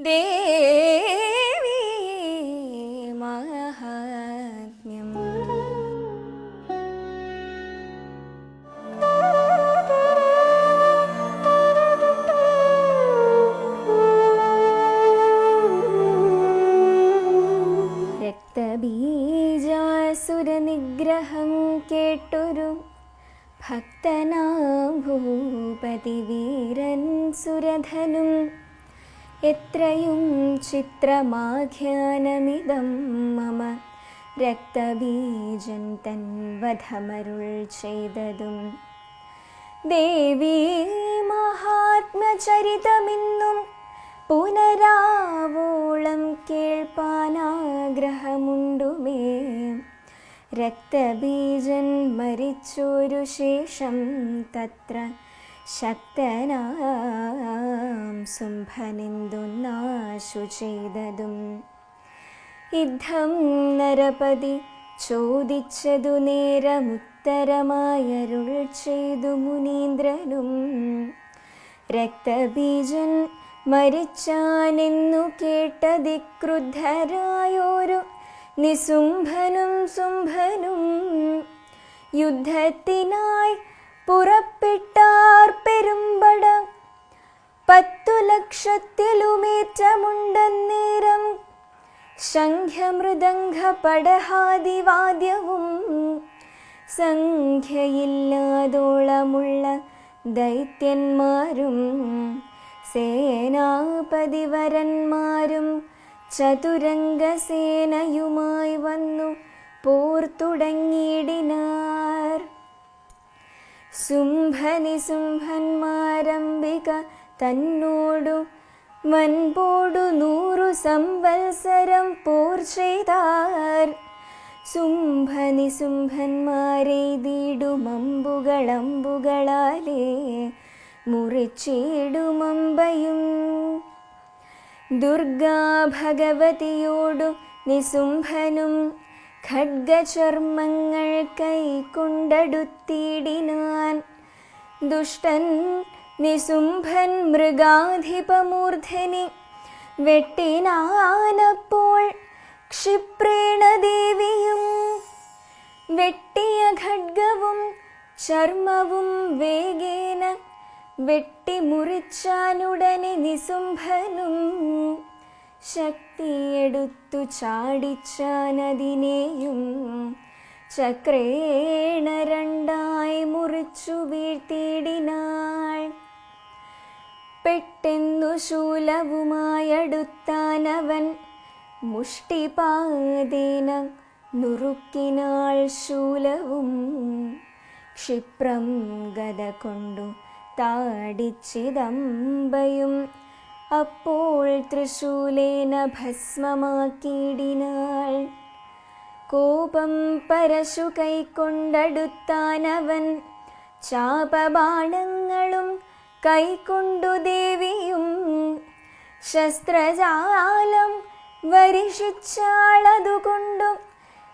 ദേവി മാഹാത്മ്യം. രക്തബീജാസുരനിഗ്രഹം കേട്ടൊരു ഭക്തനാം ഭൂപതിവീരൻ സുരധനും എത്രയും ചിത്രമാഖ്യാനമിതം മമ രക്തബീജൻ തൻ വധമരുൾ ചെയ്തതും. ദേവീ മഹാത്മ്യചരിതമിന്നും പുനരാവോളം കേൾപ്പാനാഗ്രഹമുണ്ടുമേ. രക്തബീജൻ മരിച്ചൊരു ശേഷം തത്ര ശക്തനാം ശുംഭനെന്തുന്നാശു ചെയ്തതും. യുദ്ധം നരപതി ചോദിച്ചതു നേരമുത്തരമായരുൾ ചെയ്തു മുനീന്ദ്രനും. രക്തബീജൻ മരിച്ചാനെന്നു കേട്ടതിക്രുദ്ധരായോരു നിശുംഭനും ശുംഭനും യുദ്ധത്തിനായി പുറപ്പെട്ടാർ പെരുമ്പട. 10 ലക്ഷത്തിലുമേറ്റമുണ്ടെന്നേരം ശംഖമൃദംഗ പടഹാദിവാദ്യവും സംഖ്യയില്ലാതോളമുള്ള ദൈത്യന്മാരും സേനാപതിവരന്മാരും ചതുരംഗസേനയുമായി വന്നു പോർ തുടങ്ങിയിടിനാർ. ശുംഭനിശുംഭന്മാരംബിക തന്നോടു മൻപോടു 100 സംവത്സരം പോർ ചെയ്താർ. ശുംഭനിശുംഭന്മാരെയ്തിടുമമ്പുകളമ്പുകളാലേ മുറിച്ചിടുമമ്പയും. ദുർഗാ ഭഗവതിയോടു നിശുംഭനും ഖഡ്ഗചർമ്മങ്ങൾ കൈക്കൊണ്ടടുത്തിടിനാൻ. ദുഷ്ടൻ നിശുംഭൻ മൃഗാധിപമൂർധനി വെട്ടിനാനപ്പോൾ ക്ഷിപ്രേണ ദേവിയും. വെട്ടിയ ഖഡ്ഗവും ചർമ്മവും വേഗേന വെട്ടിമുറിച്ചാനുടനെ നിശുംഭനും ശക്തിയെടുത്തു ചാടിച്ചാനതിനെയും ചക്രേണ 2 മുറിച്ചു വീഴ്ത്തിയിടിനാൾ. പെട്ടെന്നു ശൂലവുമായടുത്താനവൻ മുഷ്ടിപാദേന നുറുക്കിനാൾ ശൂലവും. ക്ഷിപ്രം ഗദ കൊണ്ടു താടിച്ചിതമ്പയും അപ്പോൾ തൃശൂലേന ഭസ്മമാക്കിയിടിനാൾ. കോപം പരശു കൈക്കൊണ്ടടുത്താനവൻ ചാപബാണങ്ങളും കൈക്കൊണ്ടു ദേവിയും ശസ്ത്രജാലം വരിഷിച്ചാളതുകൊണ്ടു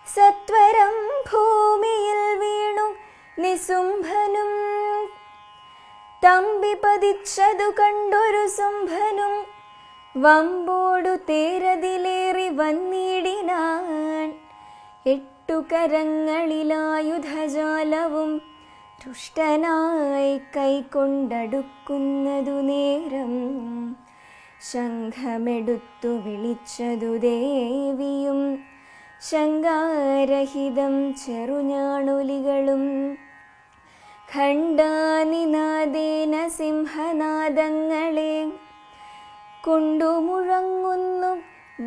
സത്വരം ഭൂമിയിൽ വീണു നിശുംഭനും. തമ്പി പതിച്ചതു കണ്ടൊരു ശുംഭനും വമ്പോടു തേരതിലേറി വന്നിടിനാൻ. 8 കരങ്ങളിലായുധജാലവും ദുഷ്ടനായി കൈക്കൊണ്ടടുക്കുന്നതു നേരം ശംഖമെടുത്തു വിളിച്ചതു ദേവിയും. ശങ്കാരഹിതം ചെറുഞാണൊലികളും ഖണ്ഡാനിനാദേന സിംഹനാദങ്ങളെ കൊണ്ടുമുഴങ്ങുന്നു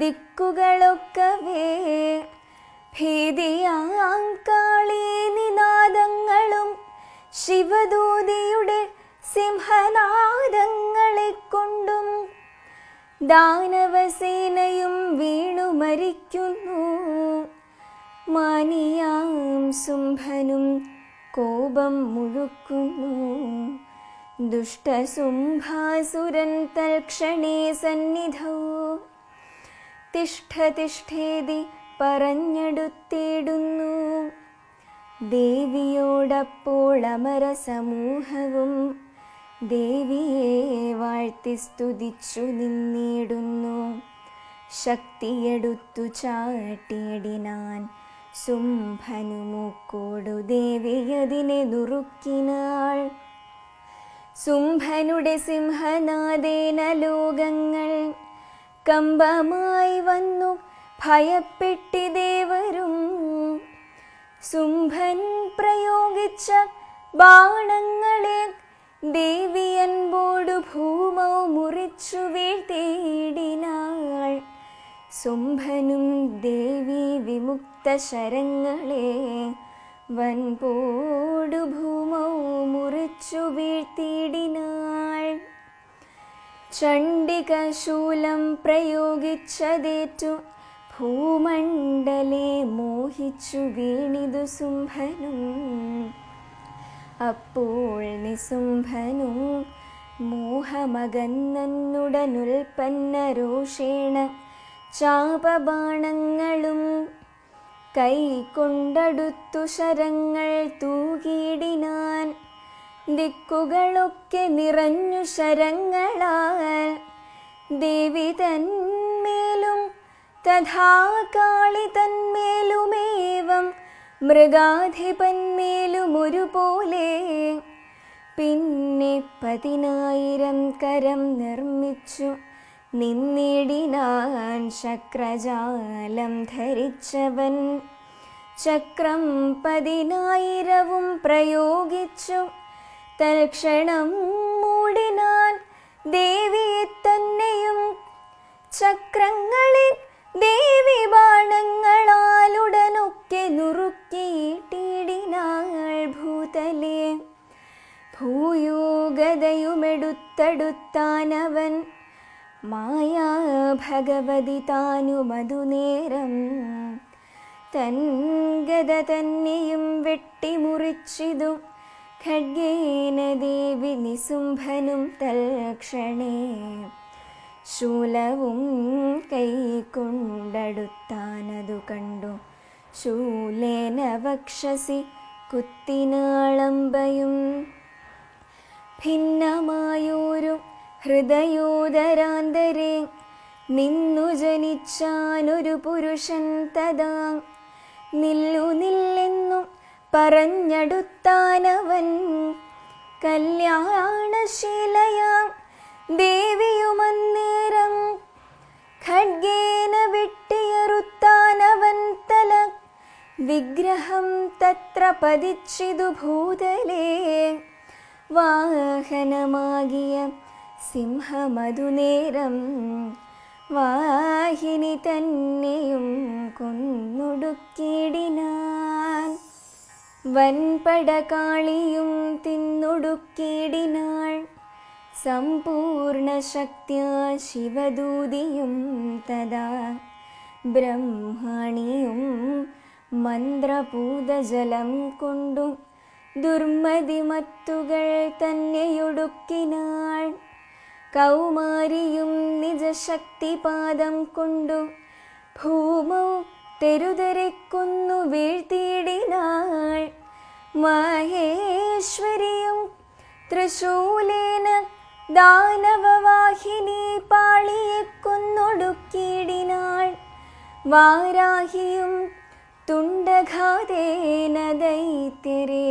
ദിക്കുകളൊക്കവേ. ഭീതിയാം കാളീ നിനാദങ്ങളും ശിവദൂതിയുടെ സിംഹനാദങ്ങളെ കൊണ്ടും ദാനവസേനയും വീണു മരിക്കുന്നു. മാനിയാം ശുംഭനും കോപം മുഴുക്കുന്നു. ദുഷ്ടശുംഭാസുരൻ തൽക്ഷണേ സന്നിധൗ തിഷ്ഠ തിഷ്ഠേതി പറഞ്ഞെടുത്തിടുന്നു. ദേവിയോടപ്പോൾ അമരസമൂഹവും ദേവിയെ വാഴ്ത്തി സ്തുതിച്ചു നിന്നിടുന്നു. ശക്തിയെടുത്തു ചാട്ടിയിടിനാൻ. സുംഭനു മൂക്കോടു ദേവിയതിനെ നുറുക്കിനാൾ. സുംഭനുടെ സിംഹനാദേന ലോകങ്ങൾ കമ്പമായി വന്നു ഭയപ്പെട്ടി ദേവരും. സുംഭൻ പ്രയോഗിച്ച ബാണങ്ങളെ ദേവിയൻപോടു ഭൂമൗ മുറിച്ചു വീഴ്ത്തിയിടിനാൾ. സുംഭനും ദേവി വിമുക്ത ശരങ്ങളെ വൻപോടു ഭൂമൗ മുറിച്ചു വീഴ്ത്തിയിടിനാൾ. ചണ്ഡിക ശൂലം പ്രയോഗിച്ചതേറ്റു ഭൂമണ്ഡലെ മോഹിച്ചു വീണിതു സുംഭനും. അപ്പോൾ നിസുംഭനു മോഹമകന്നുടനുൽപ്പന്ന രോഷേണ ചാപബാണങ്ങളും കൈകൊണ്ടടുത്തു ശരങ്ങൾ തൂകിയിടിനാൻ. ദിക്കുകളൊക്കെ നിറഞ്ഞു ശരങ്ങളാൽ ദേവി തന്മേലും തഥാ കാളി തന്മേലുമേവം മൃഗാധിപന്മേലും ഒരുപോലെ. പിന്നെ 10,000 കരം നിർമ്മിച്ചു നിന്നിടിനാൻ ശക്രജാലം ധരിച്ചവൻ. ചക്രം 10,000 പ്രയോഗിച്ചു തൽക്ഷണം മൂടിനാൻ ദേവിയെ തന്നെയും. ചക്രങ്ങളിൽ ദേവി ബാണങ്ങളാലുടനൊക്കെ നുറുക്കിയിട്ടിടിനാൾ ഭൂതലേ. ഭൂയോഗതയുമെടുത്തടുത്താനവൻ മായാ ഭഗവതി താനുമതുനേരം. തൻ ഗദ തന്നെയും വെട്ടിമുറിച്ചിതു ഖഡ്ഗേന ദേവി നിസുംഭനും തൽക്ഷണേ. ശൂലവും കൈകൊണ്ടടുത്താനതു കണ്ടു ശൂലേന വക്ഷസി കുത്തിനാളമ്പയും. ഭിന്നമായൊരു ഹൃദയോദരാന്തരെ നിന്നു ജനിച്ചാനൊരു പുരുഷൻ തഥാ. നില്ലു നില്ലെന്നു പറഞ്ഞടുത്താനവൻ കല്യാണശീലയാം ദേവിയുമന്നേരം. ഖഡ്ഗേന വെട്ടിയറുത്താനവൻ തല. വിഗ്രഹം തത്ര പതിച്ചിതു ഭൂതലേ. വാഹനമാകിയ സിംഹമതുനേരം വാഹിനി തന്നെയും കൊന്നൊടുക്കിയിടിനാൻ. വൻപടകാളിയും തിന്നൊടുക്കിയിടിനാൾ. സമ്പൂർണ ശക്തിയാ ശിവദൂതിയും തഥാ. ബ്രഹ്മാണിയും മന്ത്രപൂതജലം കൊണ്ടു ദുർമതിമത്തുകൾ തന്നെയൊടുക്കിനാൾ. കൗമാരിയും നിജശക്തിപാദം കൊണ്ടു ഭൂമൗ തെരുതെറിക്കൊന്നു വീഴ്ത്തിയിടിനാൾ. മഹേശ്വരിയും തൃശൂലേന ദാനവവാഹിനി പാളിയെ കൊന്നൊടുക്കിയിടിനാൾ. വാരാഹിയും തുണ്ടഘാതേന ദൈത്യരെ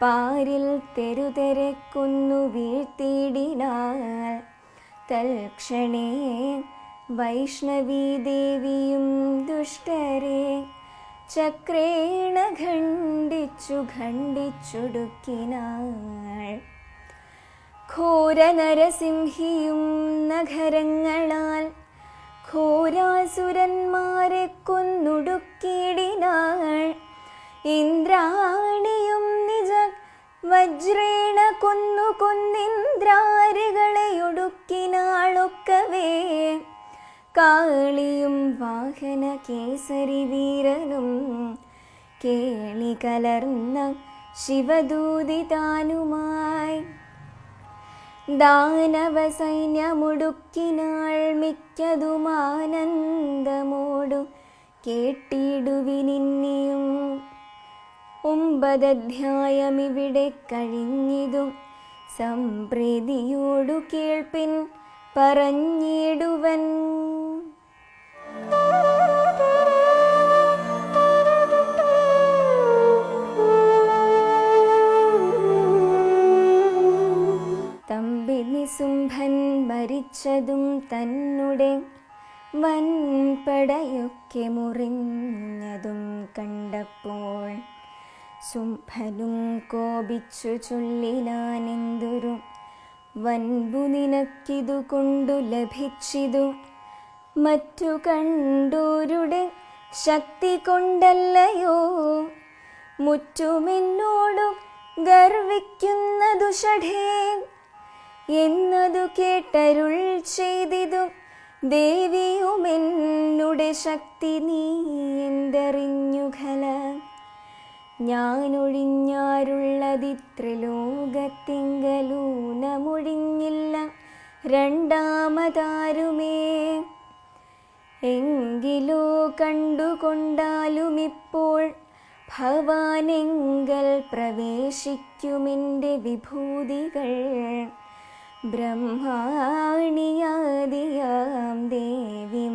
പാരിൽ തെരുതെരെ കൊന്നു വീഴ്ത്തിയിടിനാൾ. തൽക്ഷണേ വൈഷ്ണവീദേവിയും ദുഷ്ടരെ ചക്രേണ ഖണ്ഡിച്ചൊടുക്കിനാൾ. ഘോര നരസിംഹിയും നഗരങ്ങളാൽ ഘോരാസുരന്മാരെ കൊന്നൊടുക്കിയിടിനാൾ. ഇന്ദ്രാണിയും നിജ വജ്രേണ കൊന്നിന്ദ്രാരികളെ ഒടുക്കിനാളൊക്കവേ. കാളിയും വാഹന കേസരി വീരനും കേളി കലർന്ന ശിവദൂതി താനുമായി. ദാനവ സൈന്യമൊടുക്കിനാൾ മിക്കതുമാനന്ദമോടു കേട്ടിടുവിനിന്നിയും. 9 അധ്യായമിവിടെ കഴിഞ്ഞിതും സംപ്രീതിയോടു കേൾപ്പിൻ പറഞ്ഞിടുവൻ. തന്നെ വൻപടയൊക്കെ മുറിഞ്ഞതും കണ്ടപ്പോൾ ശുംഭനും കോപിച്ചു ചൊല്ലിനാനെന്തൊരു വൻപു നിനക്കിതു കൊണ്ടു ലഭിച്ചിതു, മറ്റു കണ്ടോരുടെ ശക്തി കൊണ്ടല്ലയോ മുറ്റുമെന്നോടു ഗർവിക്കുന്നതു ഷഠേ എന്നതു കേട്ടരുൾ ചെയ്തിതു ദേവിയുമെന്നുടെ ശക്തി നീ എന്തറിഞ്ഞു ഖല. ഞാനൊഴിഞ്ഞാരുള്ളതിത്രിലോകത്തിങ്കലൂനമൊഴിഞ്ഞില്ല രണ്ടാമതാരുമേ. എങ്കിലോ കണ്ടുകൊണ്ടാലുമിപ്പോൾ ഭവാനെങ്കൽ പ്രവേശിക്കുമെൻ്റെ വിഭൂതികൾ. ബ്രഹ്മാണിയാദിയാം ദേവിമാരന്നേരം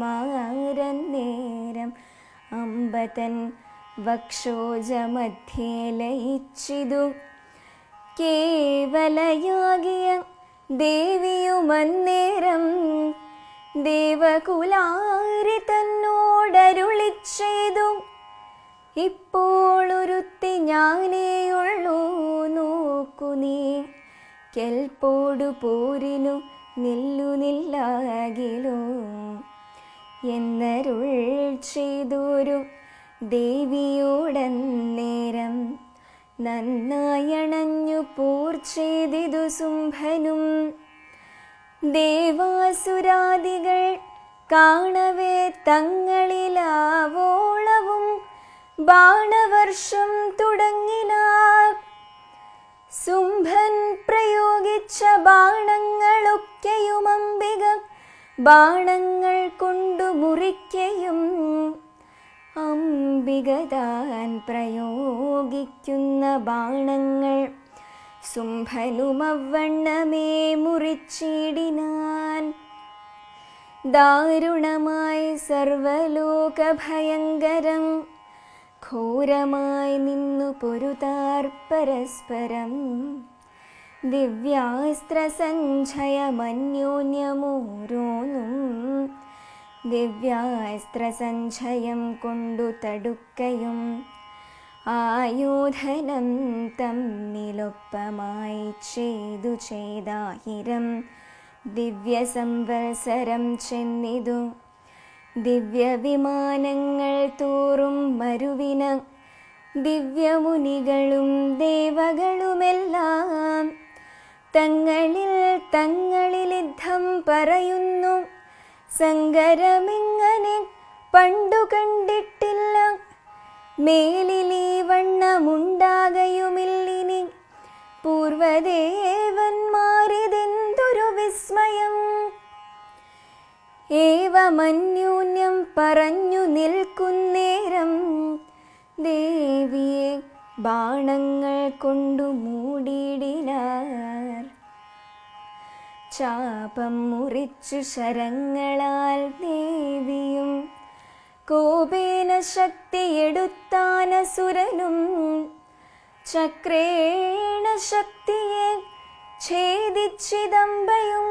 അമ്പതൻ വക്ഷോജമധ്യേ ലയിച്ചിതു. കേവലയാകിയ ദേവിയുമന്നേരം ദേവകുലാരി തന്നോടരുളിച്ചെയ്തു, ഇപ്പോൾ ഒരുത്തി ഞാനേയുള്ളൂ നോക്കു നീ, കെൽപ്പോടു പോരിനു നില്ലുനില്ലാകിലോ എന്നരുൾ ചെയ്തൊരു ദേവിയോടന്നേരം നന്നായണഞ്ഞു പോർ ചെയ്തിതു ശുംഭനും. ദേവാസുരാദികൾ കാണവേ തങ്ങളിലാവോളവും ബാണവർഷം തുടങ്ങിനാർ. ശുംഭൻ പ്രയോഗിച്ച ബാണങ്ങളൊക്കെയും അംബിക ബാണങ്ങൾ കൊണ്ടു മുറിക്കയും, അംബിക താൻ പ്രയോഗിക്കുന്ന ബാണങ്ങൾ ശുംഭനുമവണ്ണമേ മുറിച്ചിടിനാൻ. ദാരുണമായി സർവലോകഭയങ്കരം ഘോരമായി നിന്നു പൊരുതാർ പരസ്പരം. ദിവ്യാസ്ത്രസഞ്ചയമന്യോന്യമോരോന്നും ദിവ്യാസ്ത്രസഞ്ചയം കൊണ്ടു തടുക്കയും, ആയോധനം തമ്മിലൊപ്പമായി ചെയ്തു ചെയ്തായിരം ദിവ്യസംവത്സരം ചെന്നിതു. ദിവ്യവിമാനങ്ങൾ തോറും മരുവിന ദിവ്യമുനികളും ദേവകളുമെല്ലാം തങ്ങളിൽ തങ്ങളിൽ യുദ്ധം പറയുന്നു. സങ്കരമിങ്ങനെ പണ്ടു കണ്ടിട്ടില്ല, മേലിലീ വണ്ണമുണ്ടാകയുമില്ലിനി. പൂർവദേവന്മാരിതെന്തൊരു വിസ്മയം. ഏവമന്യോന്യം പറഞ്ഞു നിൽക്കുന്നേരം ദേവിയെ ബാണങ്ങൾ കൊണ്ടു മൂടിയിടിനാർ. ചാപം മുറിച്ചു ശരങ്ങളാൽ ദേവിയും കോപേന ശക്തിയെടുത്താനസുരനും. ചക്രേണ ശക്തിയെ ഛേദിച്ചിതമ്പയും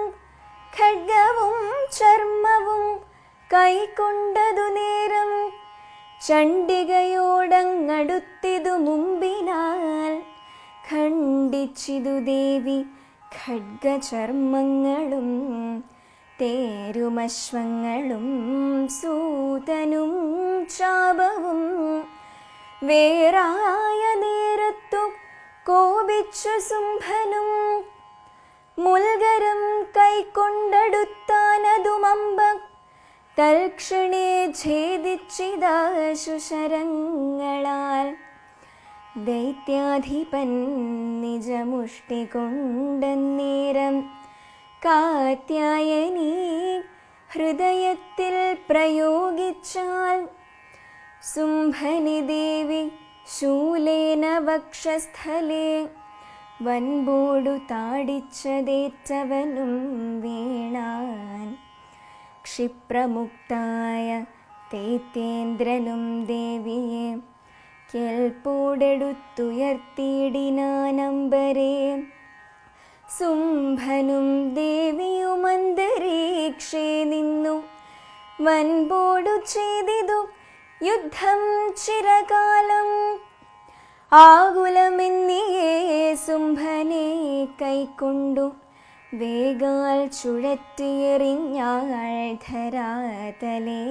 ഖഡ്ഗവും ചർമ്മവും കൈക്കൊണ്ടതു നേരം ചണ്ഡികയോടങ്ങടുത്തിതു മുമ്പിനാൽ ഖണ്ഡിച്ചിതു ദേവി ഖഡ്ഗചർമ്മങ്ങളും തേരുമശ്വങ്ങളും സൂതനും ചാപവും. വേറായ നേരത്തു കോപിച്ചു ശുംഭനും മുൽഗരം കൈക്കൊണ്ടടുത്താനതുമമ്പ തൽക്ഷണേ ഛേദിച്ചിതാശു ശരങ്ങളാൽ. ദൈത്യാധിപൻ നിജമുഷ്ടി കൊണ്ടന്നേരം കാത്യായനി ഹൃദയത്തിൽ പ്രയോഗിച്ചാൽ. ശുംഭനി ദേവി ശൂലേന വക്ഷസ്ഥലേ വൻപോടു താടിച്ചതേറ്റവനും വീണാൻ. ക്ഷിപ്രമുക്തായ ദൈത്യേന്ദ്രനും ദേവിയെ കെൽപ്പോടെടുത്തുയർത്തിയിടിനാനമ്പരേ. സുംഭനും ദേവിയുമന്തരീക്ഷേ നിന്നു വൻപോടു ചെയ്തിതു യുദ്ധം ചിരകാലം. ആകുലമെന്നിയേ സുംഭനെ കൈക്കൊണ്ടു വേഗാൽ ചുഴറ്റിയെറിഞ്ഞാൾ ധരാതലേ.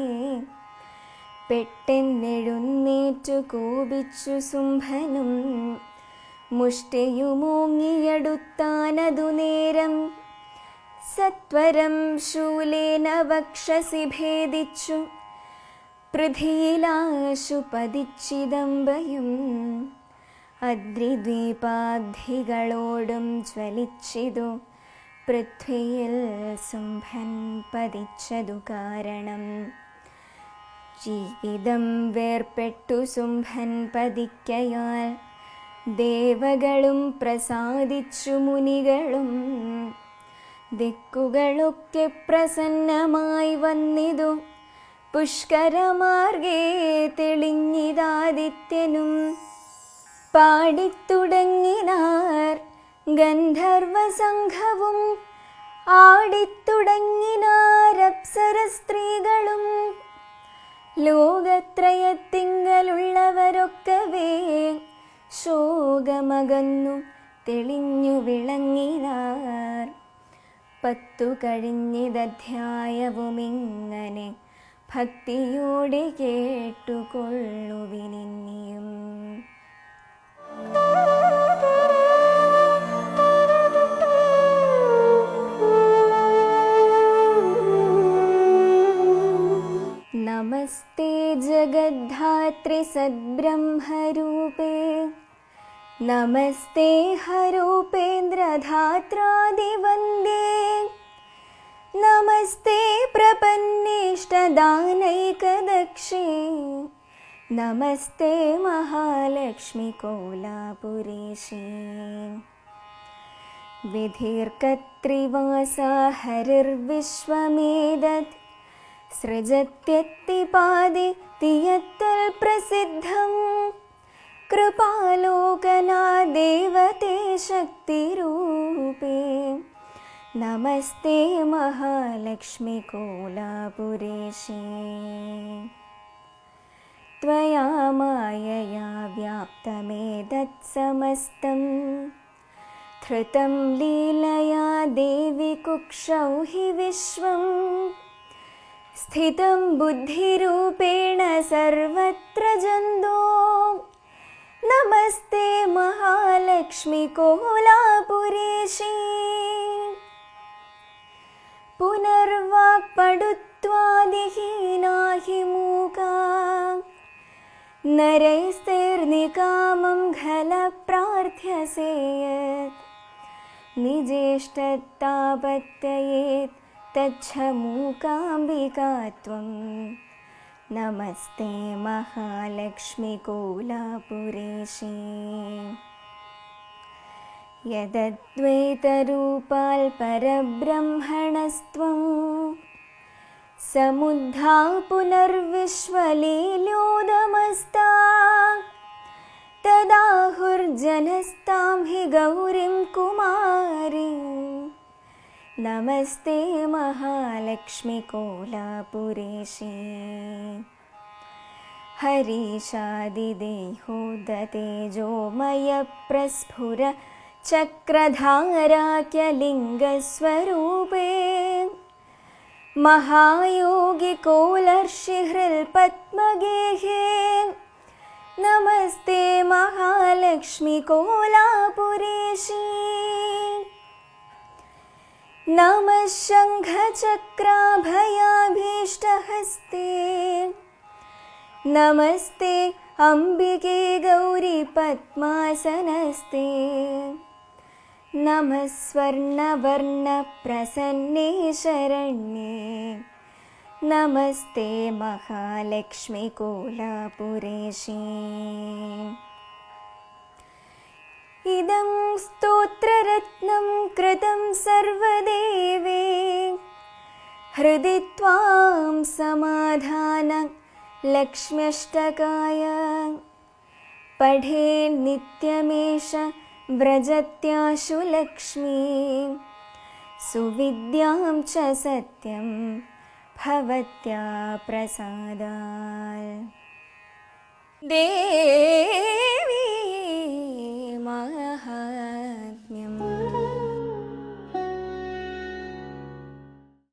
പെട്ടെന്നെഴുന്നേറ്റു കോപിച്ചു സുംഭനും മുഷ്ടിയുമോങ്ങിയടുത്താനതു നേരം. സത്വരം ശൂലേന വക്ഷസി ഭേദിച്ചു പൃഥിയിലാശു പതിച്ചിദംബയും. അദ്രിദ്വീപാബ്ധികളോടും ജ്വലിച്ചിതു പൃഥ്വിയിൽ സുംഭൻ പതിച്ചതു കാരണം. ജീവിതം വേർപെട്ടു സുംഭൻ പതിക്കയാൽ ദേവകളും പ്രസാദിച്ചു മുനികളും. ദിക്കുകളൊക്കെ പ്രസന്നമായി വന്നിതു പുഷ്കരമാർഗേ തെളിഞ്ഞിതാദിത്യനും. പാടിത്തുടങ്ങിനാർ ഗന്ധർവസംഘവും ആടിത്തുടങ്ങിനാരപ്സര സ്ത്രീകളും. ലോകത്രയത്തിങ്കലുള്ളവരൊക്കവേ ശോകമകന്നു തെളിഞ്ഞു വിളങ്ങിനാർ. 10 കഴിഞ്ഞിതധ്യായവുമിങ്ങനെ ഭക്തിയോടെ കേട്ടുകൊള്ളുവിനിയും. നമസ്തേ ജഗദ്ധാത്രി സദ്ബ്രഹ്മരൂപേ നമസ്തേ ഹരൂപേന്ദ്രധാത്രാദിവന്ദ്യേ. നമസ്തേ പ്രപന്നേഷ്ടദാനൈകദക്ഷേ. നമസ്തേ മഹാലക്ഷ്മി കോലാപുരേശേ. വിധിർകത്രിവാസാ ഹരിർവിശ്വമേതത് സൃജത്യത്തിപാദിതി യത്തൽ പ്രസിദ്ധം. കൃപാലോകനാദേവതേ ശക്തിരൂപേ. നമസ്തേ മഹാലക്ഷ്മി കോലാപുരേശേ. ത്വയാ മായയാ വ്യാപ്തമേതത് സമസ്തം. ധൃതം ലീലയാ ദേവി കുക്ഷൗ ഹി വിശ്വം. സ്ഥിതം ബുദ്ധിരൂപേണ സർവത്ര ജന്തോ. നമസ്തേ മഹാലക്ഷ്മി കോലാപുരേശേ. പുനർവാക്പടുത്വാദിഹീനാ ഹി മൂകാ. നരൈസ്തൈർനികാമം ഖല പ്രാർത്ഥ്യസേയത്. നിജേഷ്ടത്താപത്യയേത് തച്ഛ മൂകാംബികാ ത്വം. നമസ്തേ മഹാലക്ഷ്മി കോലാപുരേശേ. യദദ്വൈതരൂപാൽ പരബ്രഹ്മണസ്ത്വം. സമുദ്ധാ പുനർവിശ്വലീലോദമസ്താ. തദാഹുർജനസ്താം ഹി ഗൗരിം കുമാരീം. നമസ്തേ മഹാലക്ഷ്മി കോലാപുരേശേ. ഹരീശാദിദേഹോദതേജോമയ പ്രസ്ഫുര ചക്രധാരാക്യലിംഗസ്വരൂപേ. മഹായോഗി കോലർഷിഹൃൽ പത്മഗേഹേ. നമസ്തേ മഹാലക്ഷ്മി കോലാപുരേശേ. നമഃ ശംഖചക്രാഭയാഭീഷ്ടഹസ്തേ. നമസ്തേ അംബികേ ഗൗരി പദ്മാസനസ്തേ. നമഃ സ്വർണവർണ്ണ പ്രസന്നേ ശരണ്യേ. നമസ്തേ മഹാലക്ഷ്മി കോലാപുരേശേ. ഇദം സ്തോത്രരത്നം കൃതം സർവദേവേ. ഹൃദി ത്വാം സമാധാന ലക്ഷ്മ്യഷ്ടകായ. പഠേൻ നിത്യമേഷ व्रजत्याशु लक्ष्मीं सुविद्यां च सत्यं भवत्या प्रसादात्। देवी